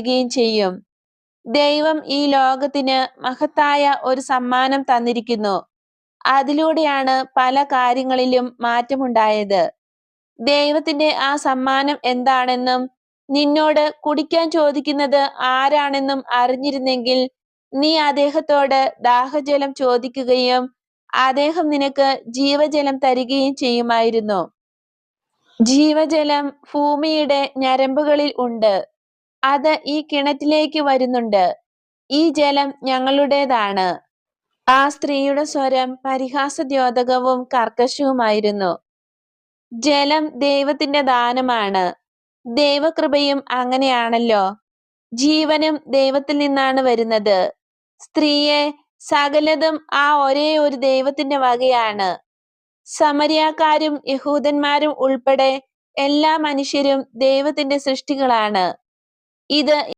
തരികയും ചെയ്യും. ദൈവം ഈ ലോകത്തിന് മഹത്തായ ഒരു സമ്മാനം തന്നിരിക്കുന്നു. അതിലൂടെയാണ് പല കാര്യങ്ങളിലും മാറ്റമുണ്ടായത്. ദൈവത്തിന്റെ ആ സമ്മാനം എന്താണെന്നും നിന്നോട് കുടിക്കാൻ ചോദിക്കുന്നത് ആരാണെന്നും അറിഞ്ഞിരുന്നെങ്കിൽ നീ അദ്ദേഹത്തോട് ദാഹജലം ചോദിക്കുകയും അദ്ദേഹം നിനക്ക് ജീവജലം തരികയും ചെയ്യുമായിരുന്നു. ജീവജലം ഭൂമിയുടെ ഞരമ്പുകളിൽ ഉണ്ട്. അത് ഈ കിണറ്റിലേക്ക് വരുന്നുണ്ട്. ഈ ജലം ഞങ്ങളുടേതാണ്. ആ സ്ത്രീയുടെ സ്വരം പരിഹാസദ്യോതകവും കർക്കശവുമായിരുന്നു. ജലം ദൈവത്തിന്റെ ദാനമാണ്. ദൈവകൃപയും അങ്ങനെയാണല്ലോ. ജീവനും ദൈവത്തിൽ നിന്നാണ് വരുന്നത്. സ്ത്രീയെ, സകലതും ആ ഒരേ ഒരു ദൈവത്തിന്റെ വകയാണ്. സമരിയാക്കാരും യഹൂദന്മാരും ഉൾപ്പെടെ എല്ലാ മനുഷ്യരും ദൈവത്തിന്റെ സൃഷ്ടികളാണ്. ഇത്